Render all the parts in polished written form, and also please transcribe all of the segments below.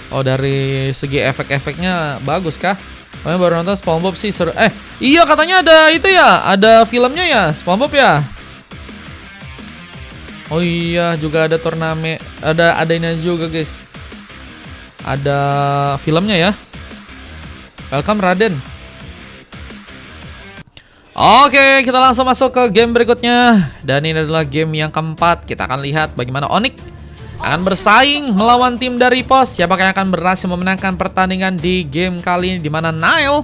Oh, dari segi efek-efeknya bagus kah? Oh, baru nonton SpongeBob sih seru. Iya katanya ada itu ya, ada filmnya ya, SpongeBob ya. Oh iya, juga ada turnamen, ada ini juga guys. Ada filmnya ya. Welcome Raden. Oke, kita langsung masuk ke game berikutnya. Dan ini adalah game yang keempat. Kita akan lihat bagaimana Onyx akan bersaing melawan tim dari POS. Siapakah yang akan berhasil memenangkan pertandingan di game kali ini, di mana Nile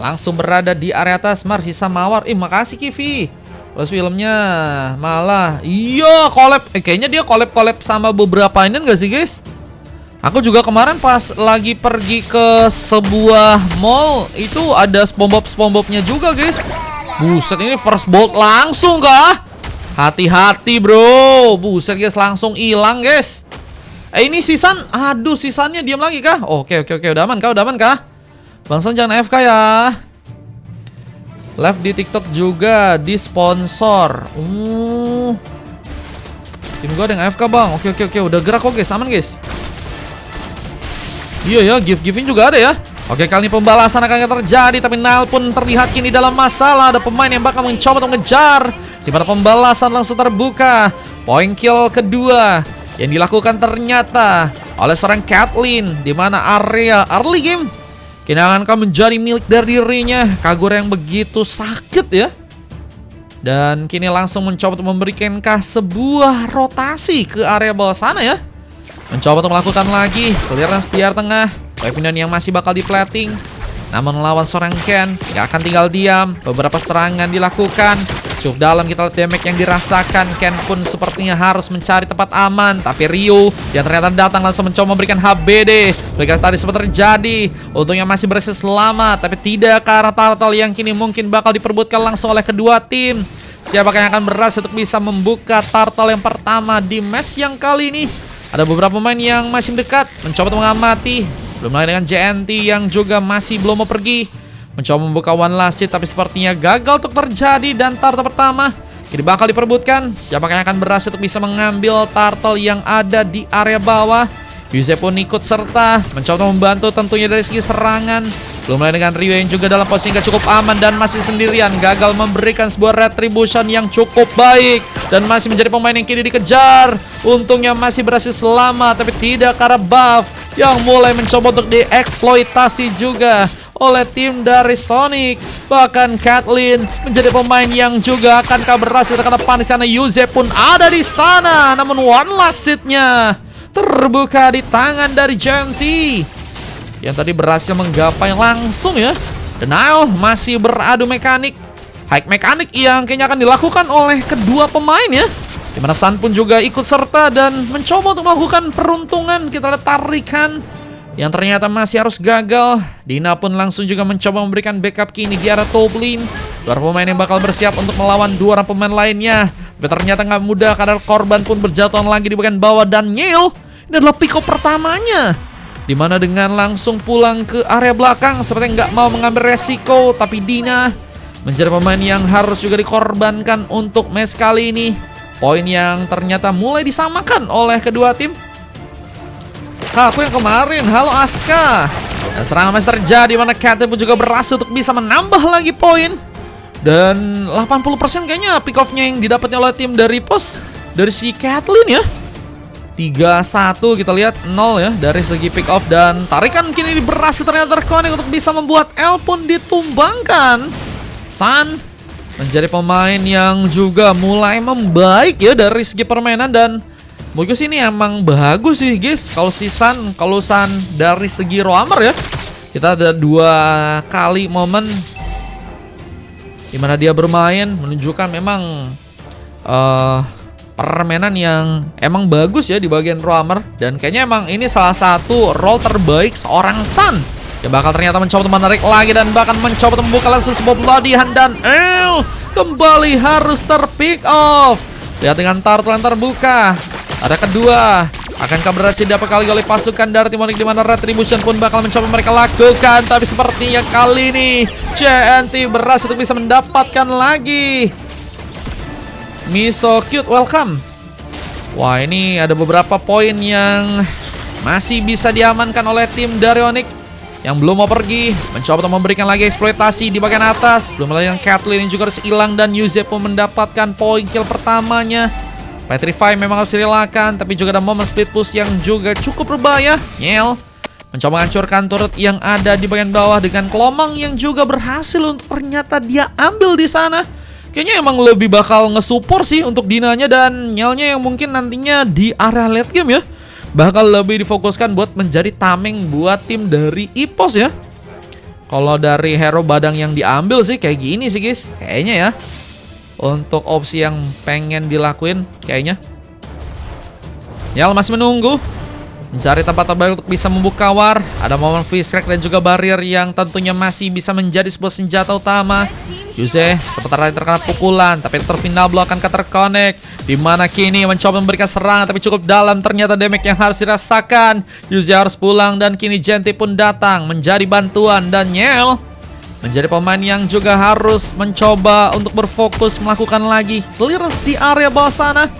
langsung berada di area atas. Marsisa Mawar. Makasih Kivi. Terus filmnya malah iya collab. Kayaknya dia collab sama beberapa ini enggak sih guys? Aku juga kemarin pas lagi pergi ke sebuah mall itu ada SpongeBob-SpongeBobnya juga guys. Buset, ini first bolt langsung kah? Hati-hati bro. Buset guys, langsung hilang guys. Ini Sisan. Aduh, Sisannya diam lagi kah? Oke. Udah aman kah? Bang Son jangan AFK ya. Live di TikTok juga di sponsor. Tim gue ada yang AFK bang. Oke. Udah gerak kok guys. Aman guys. Iya ya, giving juga ada ya. Oke, kali ini pembalasan akan terjadi, tapi Nile pun terlihat kini dalam masalah. Ada pemain yang bakal mencoba untuk mengejar, di mana pembalasan langsung terbuka. Point kill kedua yang dilakukan ternyata oleh seorang Kathleen, di mana area early game kini akan menjadi milik dari dirinya. Kagura yang begitu sakit ya. Dan kini langsung mencoba untuk memberikan sebuah rotasi ke area bawah sana ya. Mencoba untuk melakukan lagi clearance di area tengah. Weapon yang masih bakal di-plating. Namun melawan seorang Ken gak akan tinggal diam. Beberapa serangan dilakukan. Cukup dalam kita lihat damage yang dirasakan. Ken pun sepertinya harus mencari tempat aman. Tapi Ryu yang ternyata datang langsung mencoba memberikan HBD. Mereka tadi sempat terjadi. Untungnya masih berhasil selamat. Tapi tidak karena turtle yang kini mungkin bakal diperbutkan langsung oleh kedua tim. Siapakah yang akan berhasil untuk bisa membuka turtle yang pertama di match yang kali ini? Ada beberapa pemain yang masih dekat mencoba untuk mengamati. Belum lagi dengan JNT yang juga masih belum mau pergi. Mencoba membuka one last hit, tapi sepertinya gagal untuk terjadi. Dan turtle pertama kini bakal diperbutkan. Siapakah yang akan berhasil untuk bisa mengambil turtle yang ada di area bawah? Yuze pun ikut serta mencoba membantu tentunya dari segi serangan. Belum lagi dengan Ryu yang juga dalam posisi gak cukup aman dan masih sendirian. Gagal memberikan sebuah retribution yang cukup baik. Dan masih menjadi pemain yang kini dikejar. Untungnya masih berhasil selamat, tapi tidak karena buff yang mulai mencoba untuk dieksploitasi juga oleh tim dari Sonic. Bahkan Kathleen menjadi pemain yang juga akan berhasil terkena panik karena Yuze pun ada di sana. Namun one last hit-nya terbuka di tangan dari JNT yang tadi berhasil menggapai langsung ya. Dan Nile masih beradu mekanik, high mekanik yang kayaknya akan dilakukan oleh kedua pemain ya. Dimana Sun pun juga ikut serta dan mencoba untuk melakukan peruntungan. Kita lihat tarikan yang ternyata masih harus gagal. Dina pun langsung juga mencoba memberikan backup kini di arah top lane. Dua pemain yang bakal bersiap untuk melawan dua orang pemain lainnya. Tapi ternyata nggak mudah karena korban pun berjatuhan lagi di bagian bawah. Dan Neil ini adalah pick up pertamanya, dimana dengan langsung pulang ke area belakang seperti nggak mau mengambil resiko. Tapi Dina menjadi pemain yang harus juga dikorbankan untuk match kali ini. Poin yang ternyata mulai disamakan oleh kedua tim. Aku yang kemarin, halo Aska. Dan serangan masih terjadi, mana Kathleen pun juga berhasil untuk bisa menambah lagi poin. Dan 80% kayaknya pick off-nya yang didapatnya oleh tim dari POS dari si Kathleen ya. 3-1 kita lihat 0 ya dari segi pick off. Dan tarikan kini berhasil ternyata terkonek untuk bisa membuat L pun ditumbangkan. Sun menjadi pemain yang juga mulai membaik ya dari segi permainan. Dan menurutku sih ini emang bagus sih guys. Kalau si Sun, kalau Sun dari segi roamer ya, kita ada 2 kali momen dimana dia bermain menunjukkan memang permainan yang emang bagus ya di bagian roamer. Dan kayaknya emang ini salah satu role terbaik seorang Sun yang bakal ternyata mencoba untuk menarik lagi dan bahkan mencoba untuk membuka langsung sebuah pelatihan. Dan kembali harus terpick off. Lihat dengan turtle yang terbuka. Ada kedua, akankah berhasil dapat kali oleh pasukan dari tim Onyx, di mana retribution pun bakal mencoba mereka lakukan. Tapi sepertinya kali ini JNT berhasil untuk bisa mendapatkan lagi. Miso Cute, welcome. Wah, ini ada beberapa poin yang masih bisa diamankan oleh tim dari Onyx yang belum mau pergi, mencoba untuk memberikan lagi eksploitasi di bagian atas. Belum lagi yang Caitlyn yang juga harus hilang dan Yuze pun mendapatkan poin kill pertamanya. Petrify memang harus direlakan, tapi juga ada momen split push yang juga cukup berbahaya. Nyel mencoba menghancurkan turret yang ada di bagian bawah dengan Kelomang yang juga berhasil untuk ternyata dia ambil di sana. Kayaknya emang lebih bakal nge-support sih untuk Dinanya dan Nyelnya yang mungkin nantinya di area late game ya. Bakal lebih difokuskan buat menjadi tameng buat tim dari EPOS ya. Kalau dari hero badang yang diambil sih kayak gini sih guys. Kayaknya ya. Untuk opsi yang pengen dilakuin kayaknya. Nyel masih menunggu. Mencari tempat terbaik untuk bisa membuka war. Ada momen fish crack dan juga barrier yang tentunya masih bisa menjadi sebuah senjata utama. Yuze sebentar lagi terkena pukulan, tapi terfinal blow akan terkonek. Dimana kini mencoba memberikan serangan tapi cukup dalam, ternyata damage yang harus dirasakan. Yuze harus pulang dan kini Genty pun datang menjadi bantuan. Dan Nyel menjadi pemain yang juga harus mencoba untuk berfokus melakukan lagi clearance di area bawah sana.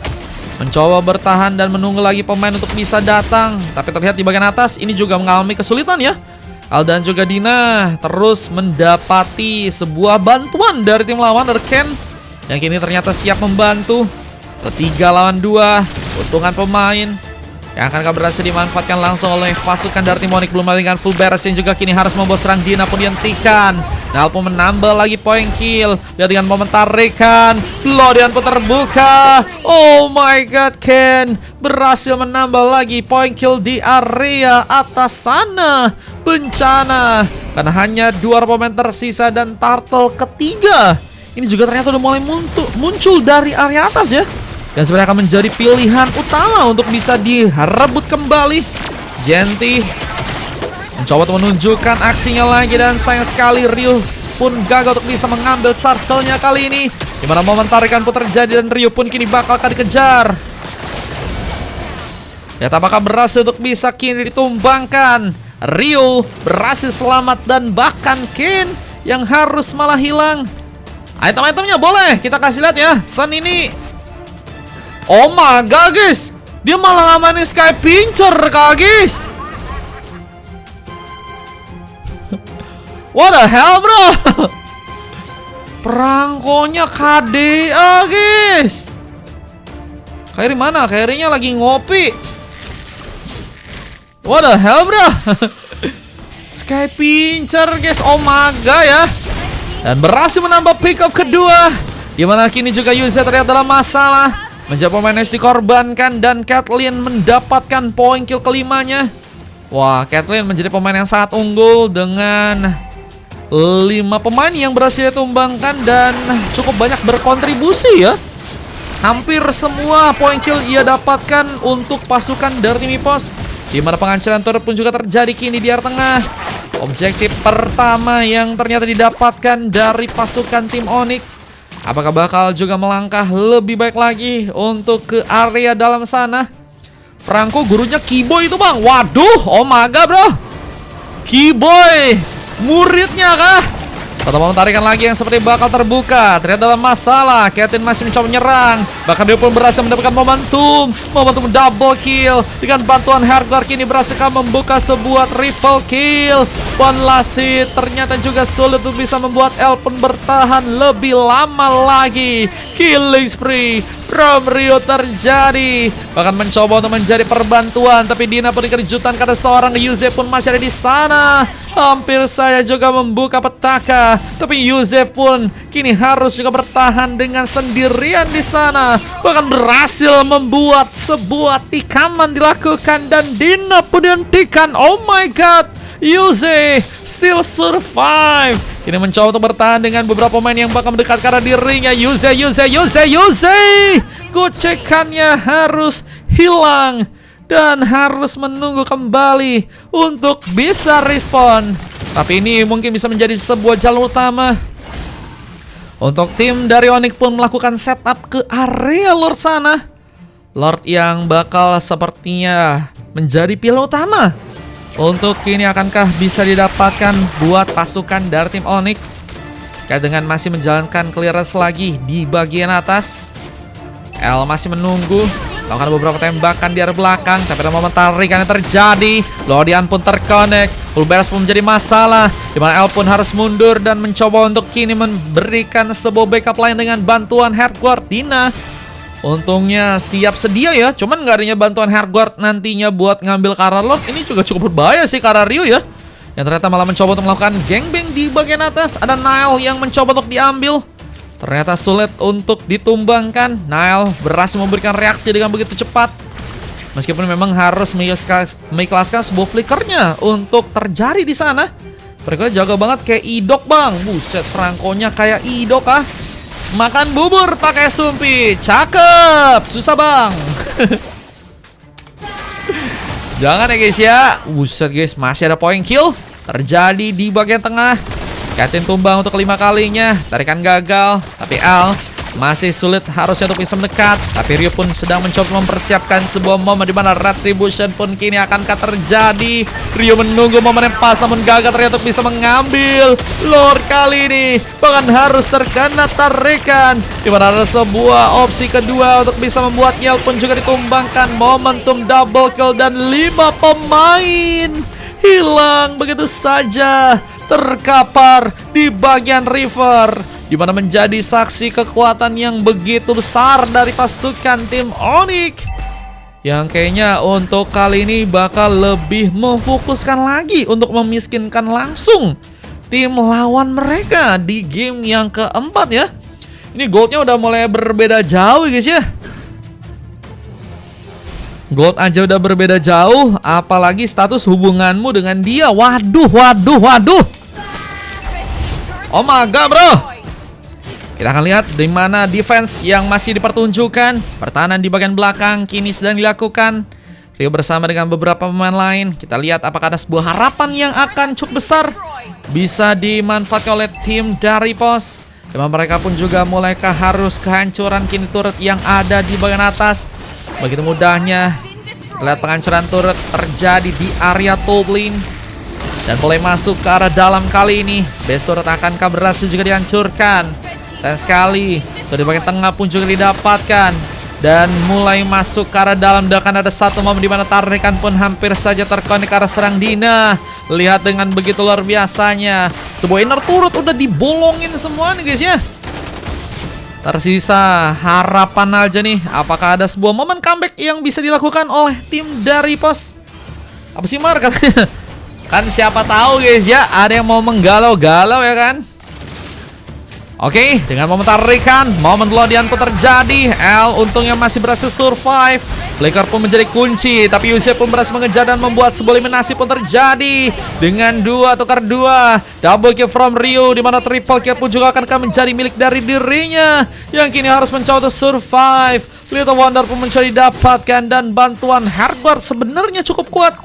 Mencoba bertahan dan menunggu lagi pemain untuk bisa datang. Tapi terlihat di bagian atas ini juga mengalami kesulitan ya. Al dan juga Dina terus mendapati sebuah bantuan dari tim lawan, dari Ken, yang kini ternyata siap membantu. 3 lawan 2, untungan pemain yang akan berhasil dimanfaatkan langsung oleh pasukan dari tim Onyx. Belum lagi dengan full beres yang juga kini harus membawa serang Dina pun dihentikan. Nal pun menambah lagi poin kill. Lihat dengan momen tarikan, Lodian pun terbuka. Oh my god, Ken berhasil menambah lagi poin kill di area atas sana. Bencana, karena hanya 2 pemain tersisa dan turtle ketiga ini juga ternyata udah mulai muncul dari area atas ya. Dan sebenarnya akan menjadi pilihan utama untuk bisa direbut kembali. Genty mencoba untuk menunjukkan aksinya lagi dan sayang sekali Ryu pun gagal untuk bisa mengambil sarcelnya kali ini. Dimana momen tarikan pun terjadi dan Ryu pun kini bakal akan dikejar. Ya, apakah berhasil untuk bisa kini ditumbangkan. Ryu berhasil selamat dan bahkan Ken yang harus malah hilang. Item-itemnya boleh kita kasih lihat ya. Sun ini, oh my god guys, dia malah ngamanin Sky Pincher kak guys. What the hell bro. Perangkonya KDA guys. Kairi mana? Kairinya lagi ngopi. What the hell bro. Sky Pincher guys, oh my god ya. Dan berhasil menambah pick up kedua. Dimana kini juga Yuze terlihat dalam masalah. Menjadi pemain yang dikorbankan dan Caitlyn mendapatkan poin kill kelimanya. Wah, Caitlyn menjadi pemain yang sangat unggul dengan 5 pemain yang berhasil ditumbangkan dan cukup banyak berkontribusi ya. Hampir semua poin kill ia dapatkan untuk pasukan dari tim EPOS. Dimana penghancuran turret pun juga terjadi kini di area tengah. Objektif pertama yang ternyata didapatkan dari pasukan tim Onyx. Apakah bakal juga melangkah lebih baik lagi untuk ke area dalam sana? Franco gurunya Kiboy itu bang. Waduh, oh my god bro. Kiboy muridnya kah? Satu momen tarikan lagi yang seperti bakal terbuka. Ternyata dalam masalah. Caitlyn masih mencoba menyerang. Bahkan dia pun berhasil mendapatkan momentum double kill. Dengan bantuan Hardcore kini berhasil membuka sebuah triple kill. One last hit ternyata juga sulit untuk bisa membuat El pun bertahan lebih lama lagi. Killing spree from Ryu terjadi. Bahkan mencoba untuk menjadi perbantuan, tapi Dina pun kejutan karena seorang Yuze pun masih ada di sana. Hampir saya juga membuka petaka, tapi Yuze pun kini harus juga bertahan dengan sendirian di sana. Bahkan berhasil membuat sebuah tikaman dilakukan dan Dina pun dihentikan. Oh my god, Yuze still survive. Kini mencoba untuk bertahan dengan beberapa pemain yang bakal mendekat ke arah dirinya. Yuze. Gocekannya harus hilang dan harus menunggu kembali untuk bisa respon. Tapi ini mungkin bisa menjadi sebuah jalur utama untuk tim dari Onyx pun melakukan setup ke area Lord sana. Lord yang bakal sepertinya menjadi pilihan utama untuk kini akankah bisa didapatkan buat pasukan dari tim Onyx. Kayak dengan masih menjalankan clearance lagi di bagian atas. El masih menunggu. Bahkan beberapa tembakan di arah belakang, tapi ada momen tarikan yang terjadi. Lodian pun terkonek. Full beres pun menjadi masalah, dimana El pun harus mundur dan mencoba untuk kini memberikan sebuah backup lain dengan bantuan Hardguard. Dina untungnya siap sedia ya, cuman nggak adanya bantuan Hardguard nantinya buat ngambil Kararlord. Ini juga cukup berbahaya sih Karario ya, yang ternyata malah mencoba untuk melakukan gangbang di bagian atas. Ada Nile yang mencoba untuk diambil, ternyata sulit untuk ditumbangkan. Nile berhasil memberikan reaksi dengan begitu cepat, meskipun memang harus mengikhlaskan sebuah flickernya untuk terjadi di sana. Mereka jaga banget kayak Idok bang. Buset, Franco-nya kayak Idok ah. Makan bubur pakai sumpi. Cakep. Susah bang. Jangan ya guys ya. Buset guys, masih ada point kill terjadi di bagian tengah. Katin tumbang untuk 5 kalinya. Tarikan gagal, tapi Al masih sulit harusnya untuk bisa mendekat. Tapi Rio pun sedang mencoba mempersiapkan sebuah momen di mana retribution pun kini akankah terjadi. Rio menunggu momen yang pas, namun gagal ternyata untuk bisa mengambil Lord kali ini. Bahkan harus terkena tarikan, di mana ada sebuah opsi kedua untuk bisa membuat Yel pun juga ditumbangkan. Momentum double kill dan 5 pemain hilang begitu saja, terkapar di bagian river, di mana menjadi saksi kekuatan yang begitu besar dari pasukan tim Onyx, yang kayaknya untuk kali ini bakal lebih memfokuskan lagi untuk memiskinkan langsung tim lawan mereka di game yang keempat ya. Ini goldnya udah mulai berbeda jauh guys ya. Gold aja udah berbeda jauh, apalagi status hubunganmu dengan dia. Waduh, waduh, waduh. Oh my god bro. Kita akan lihat di mana defense yang masih dipertunjukkan. Pertahanan di bagian belakang kini sedang dilakukan. Rio bersama dengan beberapa pemain lain. Kita lihat apakah ada sebuah harapan yang akan cukup besar bisa dimanfaatkan oleh tim dari pos. Memang mereka pun juga mulai harus kehancuran kini turret yang ada di bagian atas. Begitu mudahnya kita lihat penghancuran turret terjadi di area top lane dan mulai masuk ke arah dalam kali ini. Base turret akankah berhasil juga dihancurkan? Sayang sekali, di bagian tengah pun juga didapatkan dan mulai masuk ke arah dalam. Dan akan ada satu momen di mana tarikan pun hampir saja terkonek ke arah serang Dina. Lihat dengan begitu luar biasanya, sebuah inner turret udah dibolongin semua nih guys ya. Tersisa harapan aja nih, apakah ada sebuah momen comeback yang bisa dilakukan oleh tim dari pos? Apa sih Mar katanya? Kan siapa tahu guys ya, ada yang mau menggalau-galau ya kan? Oke, dengan momen tarikan, momen Lodian pun terjadi. El untungnya masih berhasil survive. Flicker pun menjadi kunci, tapi Yusef pun berhasil mengejar dan membuat sebuah eliminasi pun terjadi dengan 2 tukar 2. Double kill from Rio, di mana triple kill pun juga akan menjadi milik dari dirinya, yang kini harus mencoba untuk survive. Little Wonder pun mencoba didapatkan dan bantuan Hardguard sebenarnya cukup kuat,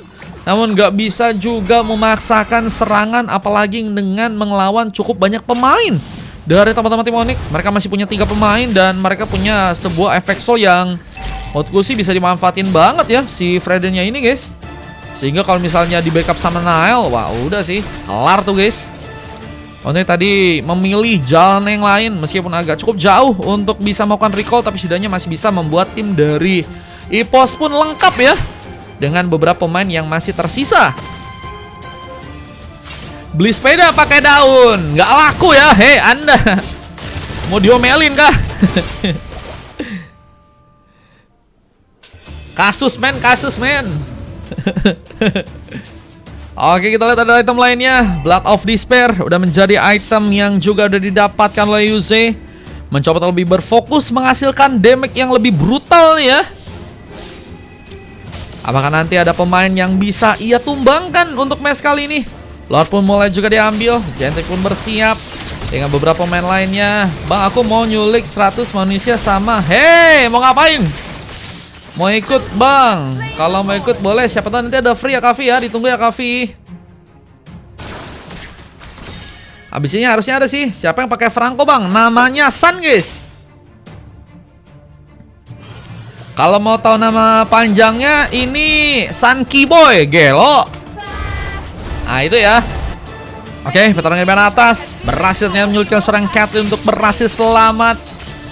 namun nggak bisa juga memaksakan serangan, apalagi dengan mengelawan cukup banyak pemain dari teman-teman tim Onyx. Mereka masih punya 3 pemain dan mereka punya sebuah efek soul yang menurutku sih bisa dimanfaatin banget ya si Freden-nya ini guys. Sehingga kalau misalnya di backup sama Nile, wah udah sih kelar tuh guys. Onyx tadi memilih jalan yang lain meskipun agak cukup jauh untuk bisa melakukan recall, tapi setidaknya masih bisa membuat tim dari EPOS pun lengkap ya, dengan beberapa pemain yang masih tersisa. Beli sepeda pakai daun, nggak laku ya. Hei Anda, mau diomelin kah? Kasus men, kasus men. Oke, kita lihat ada item lainnya. Blood of Despair udah menjadi item yang juga udah didapatkan oleh Yuze. Mencoba lebih berfokus menghasilkan damage yang lebih brutal nih ya. Apakah nanti ada pemain yang bisa ia tumbangkan untuk match kali ini? Lord pun mulai juga diambil, Gentek pun bersiap dengan beberapa pemain lainnya. Bang, aku mau nyulik 100 manusia sama. Hei, mau ngapain? Mau ikut bang? Kalau mau ikut boleh, siapa tahu nanti ada free ya Kavi ya, ditunggu ya Kavi. Abis ini harusnya ada sih, siapa yang pakai Franco bang? Namanya San guys. Kalau mau tahu nama panjangnya, ini San Kiboy, gelo. Nah itu ya. Oke, pertarungan di bagian atas berhasilnya menyulitkan seorang Caitlyn untuk berhasil selamat.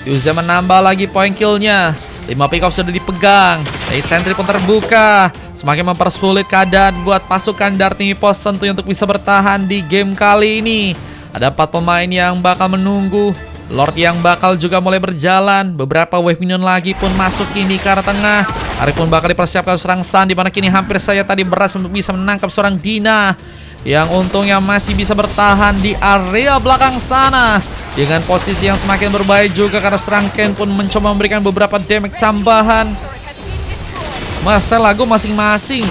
Yuza menambah lagi poin killnya. 5 pick off sudah dipegang. Dari sentry pun terbuka. Semakin mempersulit keadaan buat pasukan dari tim EPOS tentunya untuk bisa bertahan di game kali ini. Ada 4 pemain yang bakal menunggu. Lord yang bakal juga mulai berjalan. Beberapa wave minion lagi pun masuk kini ke arah tengah. Ari pun bakal dipersiapkan serang Sun, di mana kini hampir saja tadi berhasil untuk bisa menangkap seorang Dina yang untungnya masih bisa bertahan di area belakang sana. Dengan posisi yang semakin berbahaya juga karena serang Ken pun mencoba memberikan beberapa damage tambahan. Setel lagu masing-masing.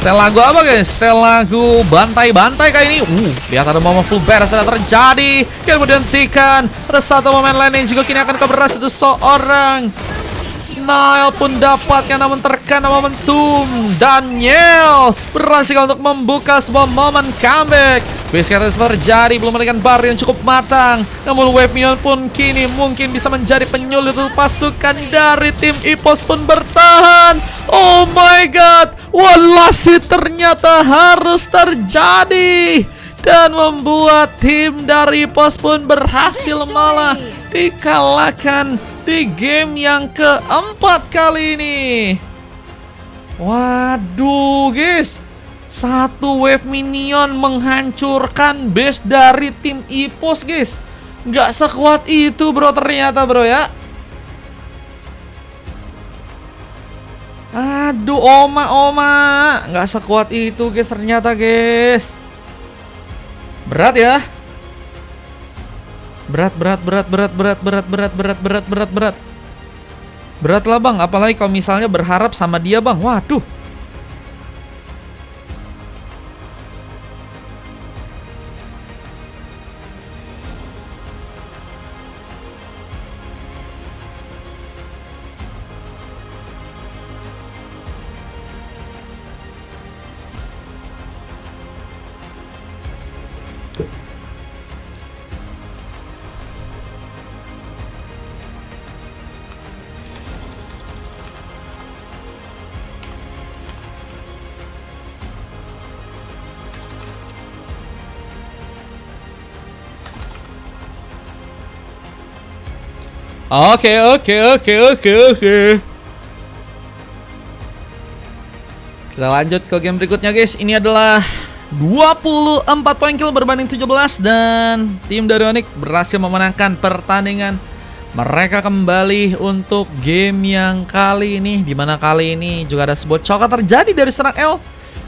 Setel lagu apa guys? Setel lagu bantai-bantai kayak ini. Lihat ada momen full beres sudah terjadi. Kemudian dihentikan. Ada satu momen lain yang juga kini akan keberhasilan itu seorang Nile pun dapatkan, namun terkena momentum. Daniel berhasil untuk membuka sebuah momen comeback. Base terus terjadi, belum memberikan bar yang cukup matang. Namun wave minion pun kini mungkin bisa menjadi penyulit untuk pasukan dari tim EPOS pun bertahan. Oh my god, walasi ternyata harus terjadi dan membuat tim dari EPOS pun berhasil malah dikalahkan di game yang keempat kali ini. Waduh guys, satu wave minion menghancurkan base dari tim EPOS guys. Nggak sekuat itu bro ternyata bro ya. Aduh oma nggak sekuat itu guys ternyata guys. Berat ya. Berat. Berat lah bang, apalagi kalau misalnya berharap sama dia bang. Waduh. Oke. Kita lanjut ke game berikutnya guys. Ini adalah 24 poin kill berbanding 17 dan tim dari Onyx berhasil memenangkan pertandingan. Mereka kembali untuk game yang kali ini, dimana kali ini juga ada sebuah coklat terjadi dari serang L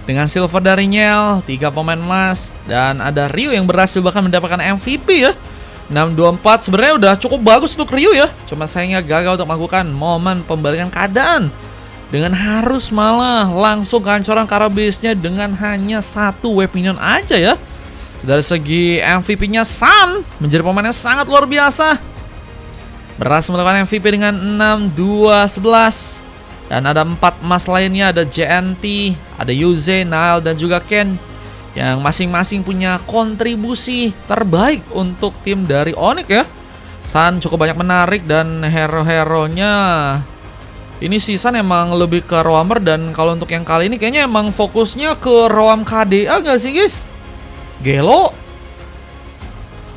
dengan silver dari Nyel, 3 pemain emas, dan ada Ryu yang berhasil bahkan mendapatkan MVP ya. 6-2-4 sebenarnya udah cukup bagus untuk Ryu ya. Cuma sayangnya gagal untuk melakukan momen pembalikan keadaan dengan harus malah langsung kehancuran karena base-nya dengan hanya 1 wave minion aja ya. Dari segi MVP-nya Sun menjadi pemain yang sangat luar biasa. Berhasil melakukan MVP dengan 6-2-11. Dan ada 4 emas lainnya, ada JNT, ada Yuze, Nile, dan juga Ken, yang masing-masing punya kontribusi terbaik untuk tim dari Onyx ya. Sun cukup banyak menarik dan hero-heronya ini si Sun emang lebih ke roamer, dan kalau untuk yang kali ini kayaknya emang fokusnya ke roam KDA gak sih guys? Gelo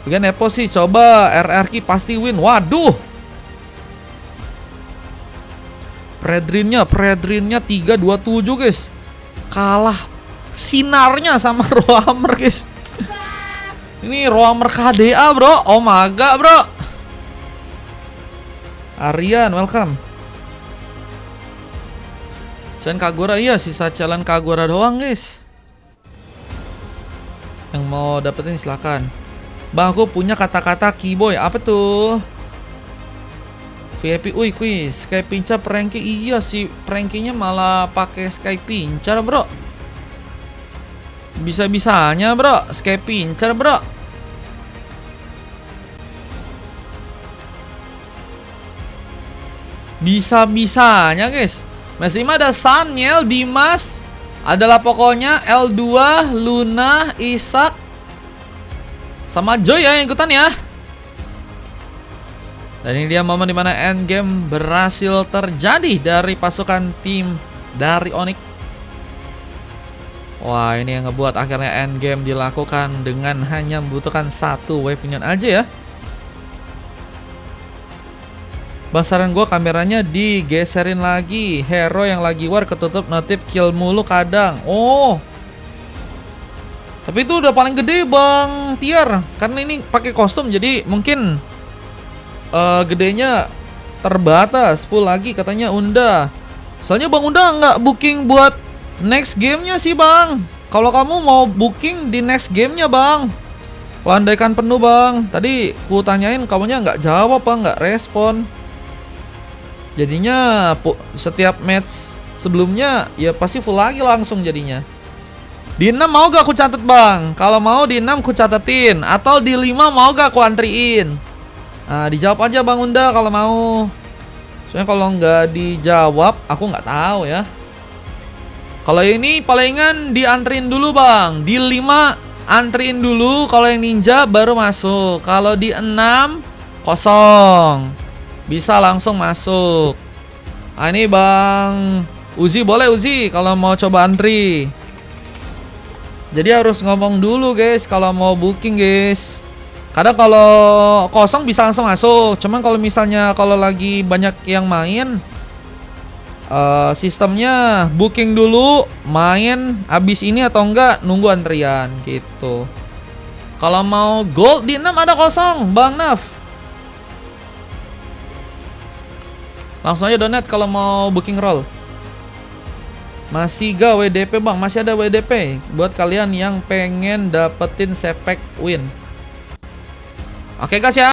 Bagian Epo sih coba RRQ pasti win. Waduh, Predrinnya 3-2-7 guys. Kalah sinarnya sama roamer guys. Ini roamer KDA bro. Oh my god bro. Aryan welcome. Challenge Kagura, iya sisa challenge Kagura doang guys. Yang mau dapetin silakan. Bang aku punya kata-kata keyboy. Apa tuh? VIP quiz Sky Pincar pranky. Iya sih, prankinya malah pakai Sky Pincar bro. Bisa-bisanya bro, Sky Pincar bro. Bisa-bisanya guys. Mas 5 ada Sun, Nyel, Dimas. Adalah pokoknya L2, Luna, Isak, sama Joy ya yang ikutan ya. Dan ini dia momen dimana endgame berhasil terjadi dari pasukan tim dari Onyx. Wah, ini yang ngebuat akhirnya endgame dilakukan dengan hanya membutuhkan 1 wave minion aja ya. Bang saran gue kameranya digeserin lagi. Hero yang lagi war ketutup notif kill mulu kadang. Oh, tapi itu udah paling gede Bang Tiar. Karena ini pakai kostum jadi mungkin gedenya terbatas. Full lagi katanya Unda. Soalnya Bang Unda nggak booking buat next gamenya sih Bang. Kalau kamu mau booking di next gamenya Bang, landaikan penuh Bang. Tadi ku tanyain kamunya nggak jawab Bang, nggak respon. Jadinya setiap match sebelumnya ya pasti full lagi langsung jadinya. Di 6 mau gak aku catat Bang? Kalau mau di 6 ku catetin. Atau di 5 mau gak aku antriin? Nah dijawab aja Bang Unda kalau mau. Soalnya kalau nggak dijawab aku nggak tahu ya. Kalau ini palingan dianterin dulu Bang. Di 5 antriin dulu. Kalau yang ninja baru masuk. Kalau di 6 kosong, bisa langsung masuk. Nah ini Bang Uzi boleh Uzi kalau mau coba antri. Jadi harus ngomong dulu guys kalau mau booking guys. Kadang kalau kosong bisa langsung masuk. Cuman kalau misalnya kalau lagi banyak yang main, sistemnya booking dulu, main abis ini atau enggak nunggu antrian gitu. Kalau mau gold di 6 ada kosong Bang Naf. Langsung aja donate kalau mau booking roll. Masih gak WDP Bang? Masih ada WDP buat kalian yang pengen dapetin sepek win. Oke guys ya.